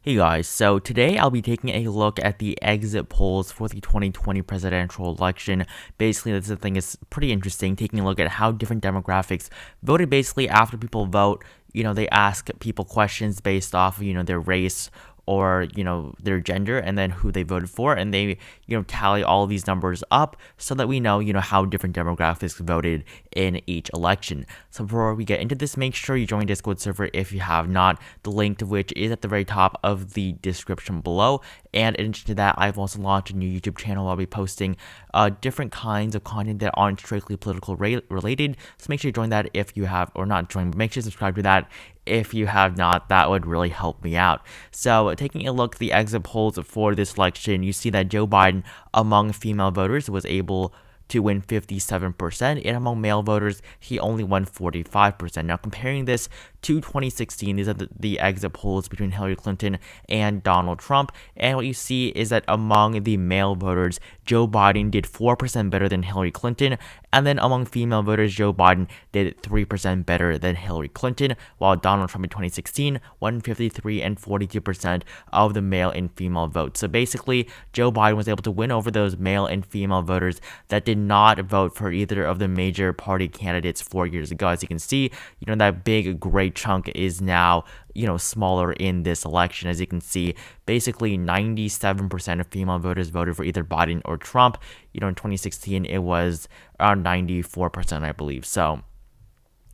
Hey guys, so today I'll be taking a look at the exit polls for the 2020 presidential election. Basically, this thing is pretty interesting, taking a look at how different demographics voted. Basically, after people vote, they ask people questions based off of, their race or, their gender and then who they voted for. And they, tally all these numbers up so that we know, how different demographics voted in each election. So before we get into this, make sure you join Discord server if you have not, the link to which is at the very top of the description below. And in addition to that, I've also launched a new YouTube channel where I'll be posting different kinds of content that aren't strictly political related. So make sure you join that if you have, or not join, but make sure to subscribe to that if you have not. That would really help me out. So taking a look at the exit polls for this election, you see that Joe Biden among female voters was able to win 57%, and among male voters, he only won 45%. Now, comparing this to 2016, these are the exit polls between Hillary Clinton and Donald Trump, and what you see is that among the male voters, Joe Biden did 4% better than Hillary Clinton, and then among female voters, Joe Biden did 3% better than Hillary Clinton, while Donald Trump in 2016 won 53 and 42% of the male and female votes. So basically, Joe Biden was able to win over those male and female voters that did not vote for either of the major party candidates 4 years ago. As you can see, that big gray chunk is now smaller in this election. As you can see, basically 97% of female voters voted for either Biden or Trump. In 2016 it was around 94%, I believe. So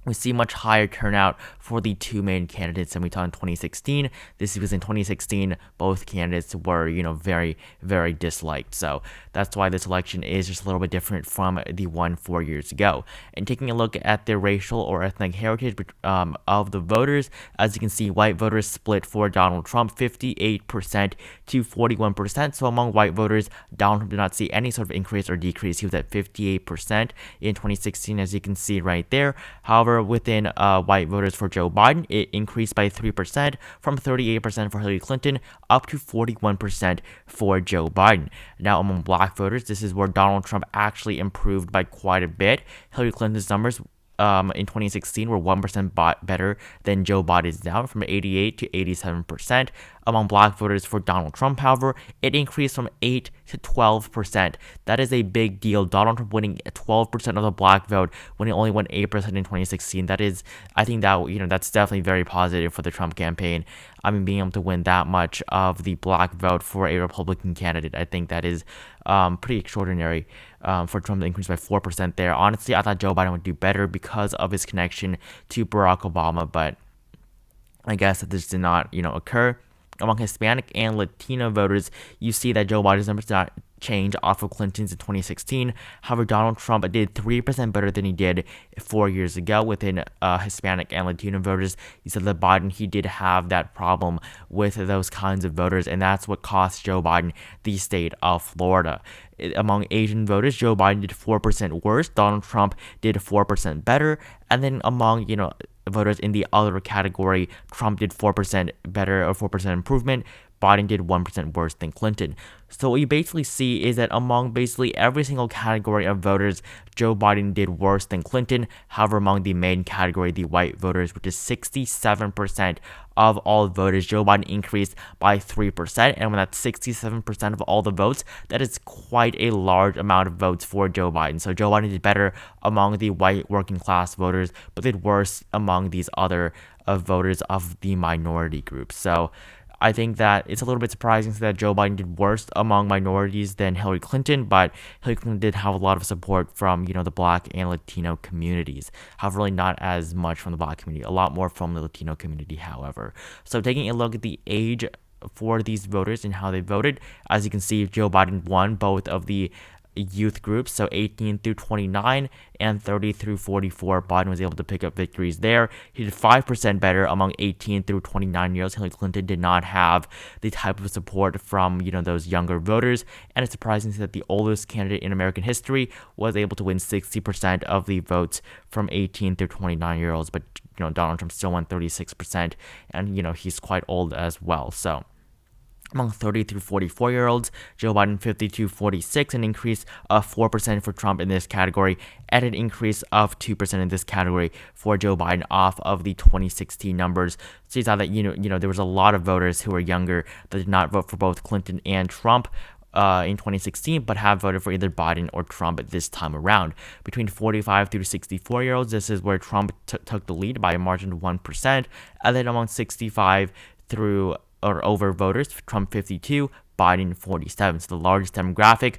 we see much higher turnout for the two main candidates than we saw in 2016. This is because in 2016, both candidates were, very, very disliked. So that's why this election is just a little bit different from the one 4 years ago. And taking a look at the racial or ethnic heritage of the voters, as you can see, white voters split for Donald Trump 58% to 41%. So among white voters, Donald Trump did not see any sort of increase or decrease. He was at 58% in 2016, as you can see right there. However, within white voters for Joe Biden, it increased by 3% from 38% for Hillary Clinton up to 41% for Joe Biden. Now, among black voters, this is where Donald Trump actually improved by quite a bit. Hillary Clinton's numbers in 2016 were 1% better than Joe Biden's now, from 88 to 87%. Among black voters for Donald Trump, however, it increased from 8 to 12%. That is a big deal. Donald Trump winning 12% of the black vote when he only won 8% in 2016. That is, I think that, that's definitely very positive for the Trump campaign. I mean, being able to win that much of the black vote for a Republican candidate, I think that is pretty extraordinary for Trump to increase by 4% there. Honestly, I thought Joe Biden would do better because of his connection to Barack Obama, but I guess that this did not, occur. Among Hispanic and Latino voters, you see that Joe Biden's numbers did not change off of Clinton's in 2016. However, Donald Trump did 3% better than he did 4 years ago within Hispanic and Latino voters. He said that Biden, he did have that problem with those kinds of voters, and that's what cost Joe Biden the state of Florida. Among Asian voters, Joe Biden did 4% worse. Donald Trump did 4% better. And then among, voters in the other category, Trump did 4% better or 4% improvement. Biden did 1% worse than Clinton. So what you basically see is that among basically every single category of voters, Joe Biden did worse than Clinton. However, among the main category, the white voters, which is 67% of all voters, Joe Biden increased by 3%. And when that's 67% of all the votes, that is quite a large amount of votes for Joe Biden. So Joe Biden did better among the white working class voters, but did worse among these other voters of the minority groups. So I think that it's a little bit surprising that Joe Biden did worse among minorities than Hillary Clinton, but Hillary Clinton did have a lot of support from, the black and Latino communities. However, really not as much from the black community, a lot more from the Latino community, however. So taking a look at the age for these voters and how they voted, as you can see, Joe Biden won both of the youth groups, so 18 through 29 and 30 through 44. Biden was able to pick up victories there. He did 5% better among 18 through 29 years. Hillary Clinton did not have the type of support from, those younger voters. And it's surprising that the oldest candidate in American history was able to win 60% of the votes from 18 through 29-year-olds. But, Donald Trump still won 36%, and, he's quite old as well. So Among 30 through 44-year-olds, Joe Biden 50 to 46, an increase of 4% for Trump in this category, and an increase of 2% in this category for Joe Biden off of the 2016 numbers. So you saw that there was a lot of voters who were younger that did not vote for both Clinton and Trump in 2016, but have voted for either Biden or Trump this time around. Between 45 through 64-year-olds, this is where Trump took the lead by a margin of 1%, and then among 65 through or over voters, Trump 52, Biden 47. So the largest demographic,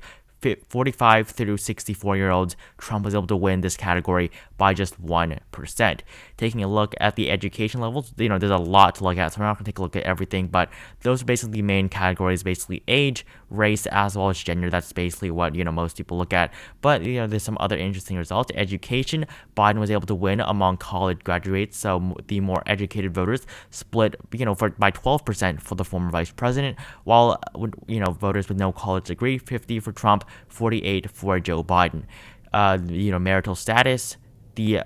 45 through 64-year-olds, Trump was able to win this category by just 1%. Taking a look at the education levels, there's a lot to look at, so we're not going to take a look at everything, but those are basically the main categories, basically age, race, as well as gender. That's basically what, most people look at. But, there's some other interesting results. Education, Biden was able to win among college graduates, so the more educated voters split, by 12% for the former vice president, while, voters with no college degree, 50 for Trump, 48 for Joe Biden. Marital status, the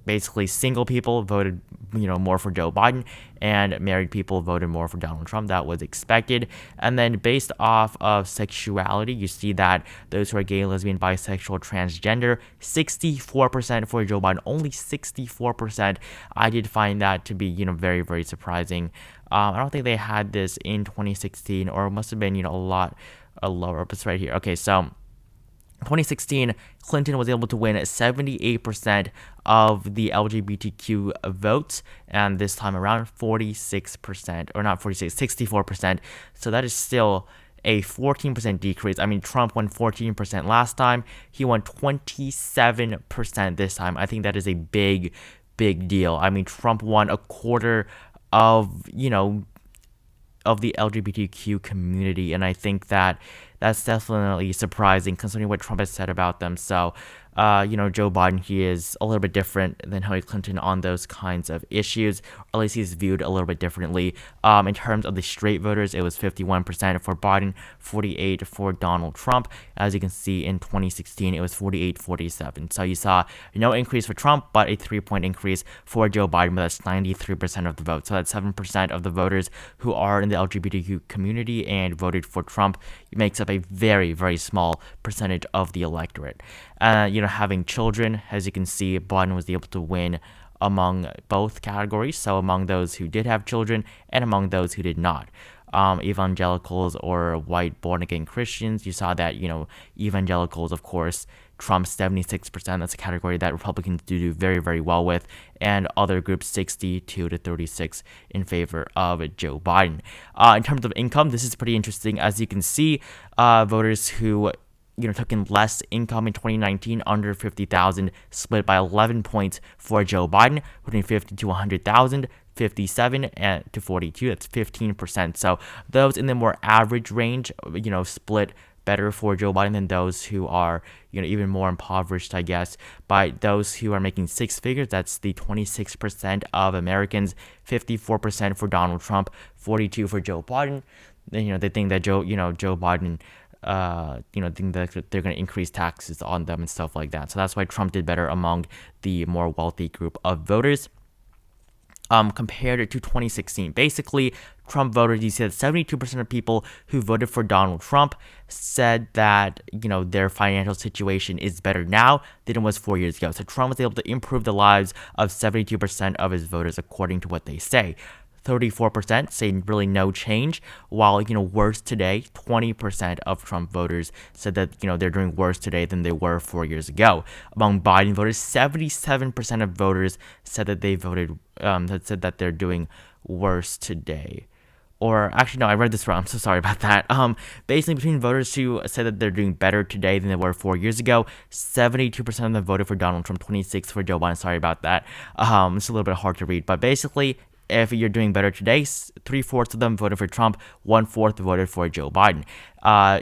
basically single people voted more for Joe Biden, and married people voted more for Donald Trump. That was expected. And then based off of sexuality, you see that those who are gay, lesbian, bisexual, transgender, 64% for Joe Biden, only 64%. I did find that to be very, very surprising. I don't think they had this in 2016, or it must have been a lot lower. But it's right here. Okay, so 2016, Clinton was able to win 78% of the LGBTQ votes, and this time around 46%, or not 46, 64%. So that is still a 14% decrease. I mean, Trump won 14% last time. He won 27% this time. I think that is a big, big deal. I mean, Trump won a quarter of the LGBTQ community, and I think that's definitely surprising considering what Trump has said about them. So, Joe Biden, he is a little bit different than Hillary Clinton on those kinds of issues, or at least he's viewed a little bit differently. In terms of the straight voters, it was 51% for Biden, 48% for Donald Trump. As you can see, in 2016, it was 48-47. So you saw no increase for Trump, but a 3-point increase for Joe Biden, but that's 93% of the vote. So that's 7% of the voters who are in the LGBTQ community and voted for Trump. It makes up a very, very small percentage of the electorate. Having children, as you can see, Biden was able to win among both categories. So among those who did have children and among those who did not. Evangelicals or white born-again Christians, you saw that, evangelicals, of course, Trump 76%, that's a category that Republicans do very, very well with, and other groups 62 to 36 in favor of Joe Biden. In terms of income, this is pretty interesting. As you can see, voters who took in less income in 2019, under 50,000, split by 11 points for Joe Biden, between 50 to 100,000, 57 to 42. That's 15%. So those in the more average range, split better for Joe Biden than those who are, even more impoverished, I guess. By those who are making six figures, that's the 26% of Americans, 54% for Donald Trump, 42% for Joe Biden. Then, they think that Joe Biden, think that they're going to increase taxes on them and stuff like that. So that's why Trump did better among the more wealthy group of voters. Compared to 2016. Basically, Trump voters, you said 72% of people who voted for Donald Trump said that, their financial situation is better now than it was 4 years ago. So Trump was able to improve the lives of 72% of his voters, according to what they say. 34% say really no change, while, worse today, 20% of Trump voters said that, they're doing worse today than they were 4 years ago. Among Biden voters, 77% of voters said that they voted, said that they're doing worse today. Or actually, no, I read this wrong. I'm so sorry about that. Basically, between voters who said that they're doing better today than they were 4 years ago, 72% of them voted for Donald Trump, 26% for Joe Biden. Sorry about that. It's a little bit hard to read, but basically, if you're doing better today, 3/4 of them voted for Trump, 1/4 voted for Joe Biden.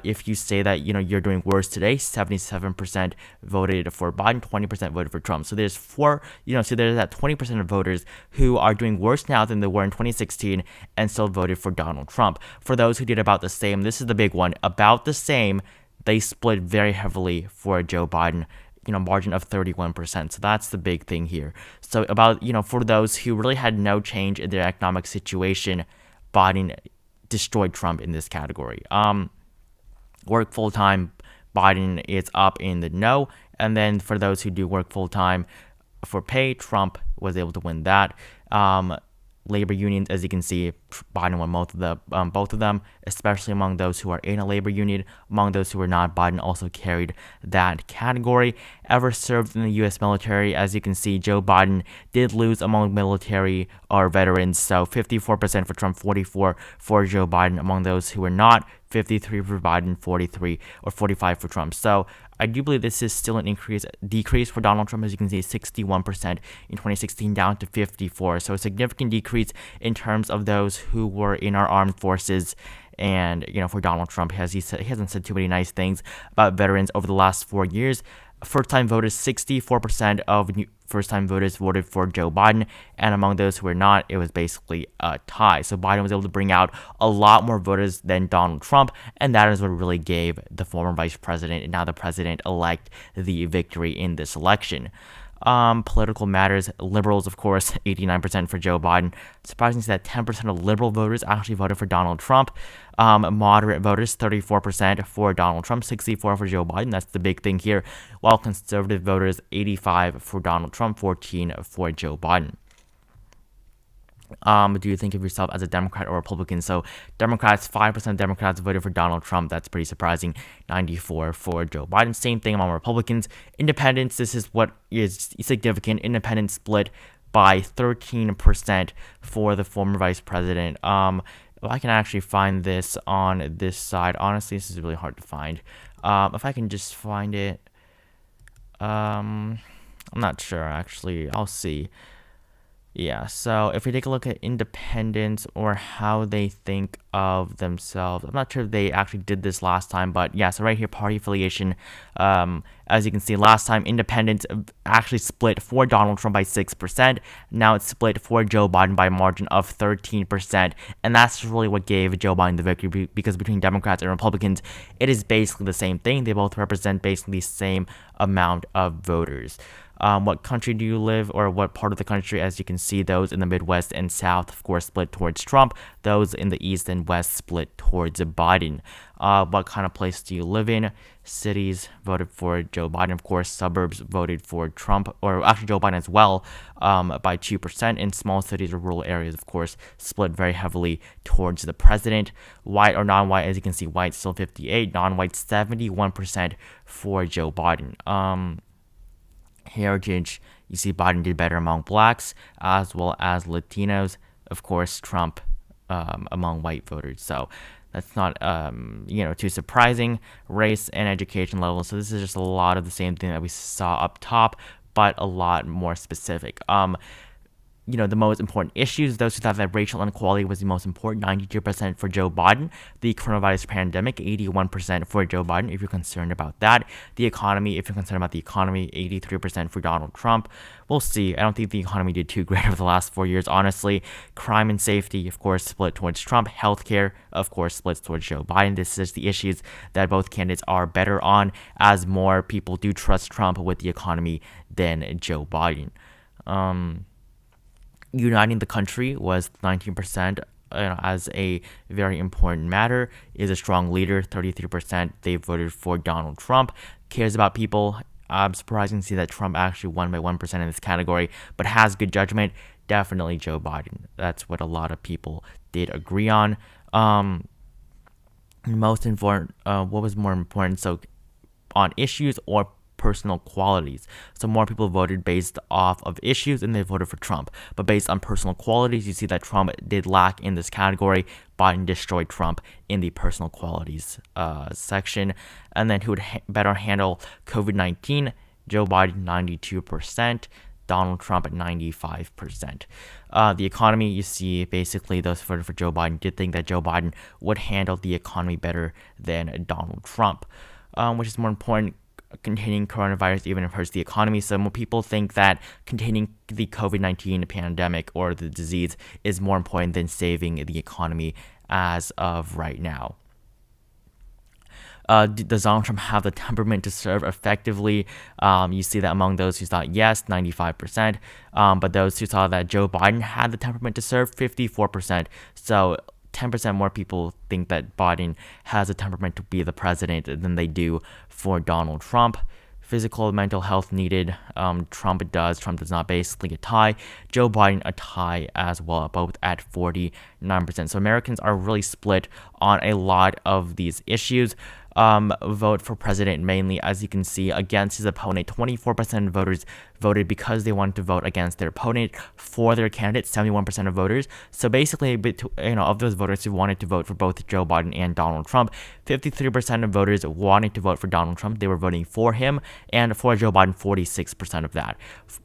If you say that you're doing worse today, 77% voted for Biden, 20% voted for Trump. So there's there's that 20% of voters who are doing worse now than they were in 2016 and still voted for Donald Trump. For those who did about the same, this is the big one, about the same, they split very heavily for Joe Biden. Margin of 31%. So that's the big thing here. So about, for those who really had no change in their economic situation, Biden destroyed Trump in this category. Work full time, Biden is up in the no. And then for those who do work full time for pay, Trump was able to win that. Labor unions, as you can see, Biden won both of them, especially among those who are in a labor union. Among those who are not, Biden also carried that category. Ever served in the U.S. military, as you can see, Joe Biden did lose among military or veterans, so 54% for Trump, 44% for Joe Biden. Among those who are not, 53% for Biden, 43% or 45% for Trump. So I do believe this is still an decrease for Donald Trump. As you can see, 61% in 2016 down to 54%. So a significant decrease in terms of those who were in our armed forces. And, for Donald Trump, he hasn't said too many nice things about veterans over the last 4 years. First-time voters, 64% of first-time voters voted for Joe Biden, and among those who were not, it was basically a tie. So Biden was able to bring out a lot more voters than Donald Trump, and that is what really gave the former vice president and now the president-elect the victory in this election. Political matters, liberals, of course, 89% for Joe Biden. Surprising is that 10% of liberal voters actually voted for Donald Trump. Moderate voters, 34% for Donald Trump, 64% for Joe Biden. That's the big thing here. While conservative voters, 85% for Donald Trump, 14% for Joe Biden. Do you think of yourself as a Democrat or Republican? So Democrats, 5% of Democrats voted for Donald Trump. That's pretty surprising. 94% for Joe Biden. Same thing among Republicans. Independents, this is what is significant. Independents split by 13% for the former vice president. If I can actually find this on this side, honestly, this is really hard to find. If I can just find it, I'm not sure actually. I'll see. Yeah, so if we take a look at independents or how they think of themselves, I'm not sure if they actually did this last time, but yeah, so right here, party affiliation. As you can see, last time independents actually split for Donald Trump by 6%. Now it's split for Joe Biden by a margin of 13%. And that's really what gave Joe Biden the victory, because between Democrats and Republicans, it is basically the same thing. They both represent basically the same amount of voters. What country do you live, or what part of the country? As you can see, those in the Midwest and South, of course, split towards Trump. Those in the East and West split towards Biden. What kind of place do you live in? Cities voted for Joe Biden, of course. Suburbs voted for Trump, or actually Joe Biden as well, by 2%. In small cities or rural areas, of course, split very heavily towards the president. White or non-white, as you can see, white still 58%, non-white 71% for Joe Biden. Heritage, you see Biden did better among blacks as well as Latinos. Of course, Trump among white voters. So that's not too surprising. Race and education level. So this is just a lot of the same thing that we saw up top, but a lot more specific. The most important issues, those who thought that racial inequality was the most important, 92% for Joe Biden. The coronavirus pandemic, 81% for Joe Biden, if you're concerned about that. The economy, if you're concerned about the economy, 83% for Donald Trump. We'll see. I don't think the economy did too great over the last 4 years, honestly. Crime and safety, of course, split towards Trump. Healthcare, of course, splits towards Joe Biden. This is the issues that both candidates are better on, as more people do trust Trump with the economy than Joe Biden. Uniting the country was 19%, as a very important matter. Is a strong leader, 33%. They voted for Donald Trump. Cares about people. Surprising to see that Trump actually won by 1% in this category, but has good judgment. Definitely Joe Biden. That's what a lot of people did agree on. Most important, what was more important? So on issues or personal qualities. So more people voted based off of issues and they voted for Trump. But based on personal qualities, you see that Trump did lack in this category. Biden destroyed Trump in the personal qualities section. And then who would better handle COVID-19? Joe Biden, 92%. Donald Trump at 95%. The economy, you see basically those who voted for Joe Biden did think that Joe Biden would handle the economy better than Donald Trump. Which is more important? Containing coronavirus even hurts the economy. So more people think that containing the COVID-19 pandemic or the disease is more important than saving the economy as of right now. Does Donald Trump have the temperament to serve effectively? You see that among those who thought yes, 95%. But those who saw that Joe Biden had the temperament to serve, 54%. So 10% more people think that Biden has a temperament to be the president than they do for Donald Trump. Physical and mental health needed. Trump does. Trump does not. Basically a tie. Joe Biden a tie as well, both at 49%. So Americans are really split on a lot of these issues. Vote for president mainly, as you can see, against his opponent. 24% of voters voted because they wanted to vote against their opponent for their candidate. 71% of voters. So basically, of those voters who wanted to vote for both Joe Biden and Donald Trump, 53% of voters wanted to vote for Donald Trump. They were voting for him, and for Joe Biden, 46% of that.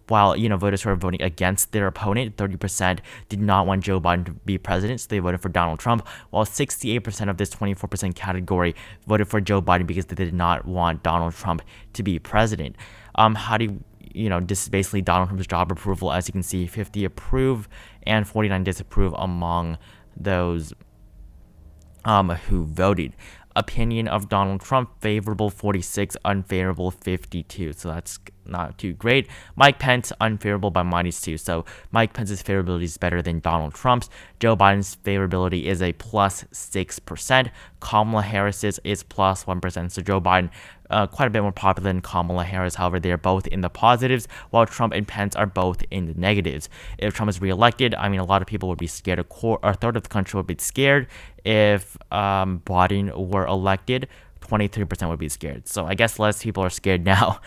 While voters who are voting against their opponent, 30% did not want Joe Biden to be president, so they voted for Donald Trump. While 68% of this 24% category voted for Joe Biden because they did not want Donald Trump to be president. How do this is basically Donald Trump's job approval. As you can see, 50 approve and 49 disapprove among those who voted. Opinion of Donald Trump, favorable 46, unfavorable 52. So that's not too great. Mike Pence, unfavorable by -2. So Mike Pence's favorability is better than Donald Trump's. Joe Biden's favorability is a +6%. Kamala Harris's is +1%. So Joe Biden, quite a bit more popular than Kamala Harris. However, they are both in the positives, while Trump and Pence are both in the negatives. If Trump is reelected, a lot of people would be scared. A third of the country would be scared. If Biden were elected, 23% would be scared. So I guess less people are scared now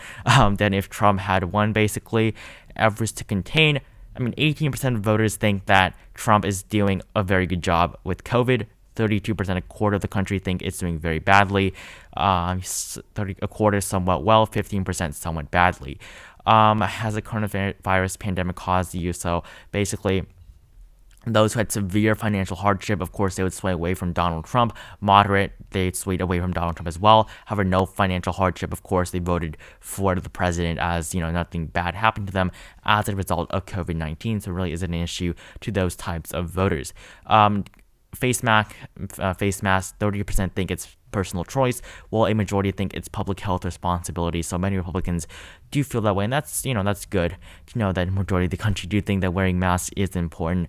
than if Trump had won, basically. Efforts to contain. 18% of voters think that Trump is doing a very good job with COVID. 32%, a quarter of the country, think it's doing very badly. A quarter somewhat well, 15% somewhat badly. Has the coronavirus pandemic caused you? So basically, those who had severe financial hardship, of course, they would sway away from Donald Trump. Moderate, they'd sway away from Donald Trump as well. However, no financial hardship, of course, they voted for the president as, nothing bad happened to them as a result of COVID-19. So it really isn't an issue to those types of voters. Face mask, 30% think it's personal choice, while a majority think it's public health responsibility. So many Republicans do feel that way, and that's good to know that majority of the country do think that wearing masks is important.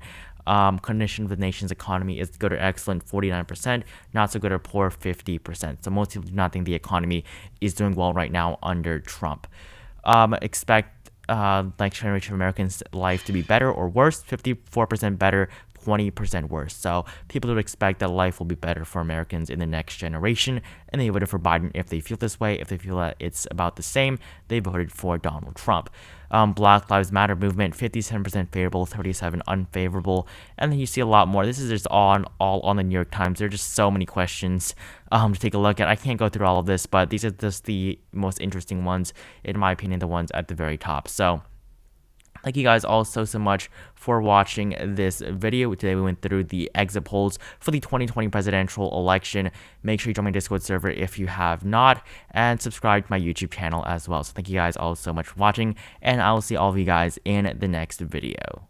Condition of the nation's economy is good or excellent, 49%, not so good or poor, 50%. So most people do not think the economy is doing well right now under Trump. Expect next generation of Americans' life to be better or worse, 54% better, 20% worse. So people would expect that life will be better for Americans in the next generation, and they voted for Biden if they feel this way. If they feel that it's about the same, they voted for Donald Trump. Black Lives Matter movement, 57% favorable, 37% unfavorable, and then you see a lot more. This is just all on the New York Times. There are just so many questions to take a look at. I can't go through all of this, but these are just the most interesting ones, in my opinion, the ones at the very top. So thank you guys all so much for watching this video. Today we went through the exit polls for the 2020 presidential election. Make sure you join my Discord server if you have not, and subscribe to my YouTube channel as well. So thank you guys all so much for watching, and I will see all of you guys in the next video.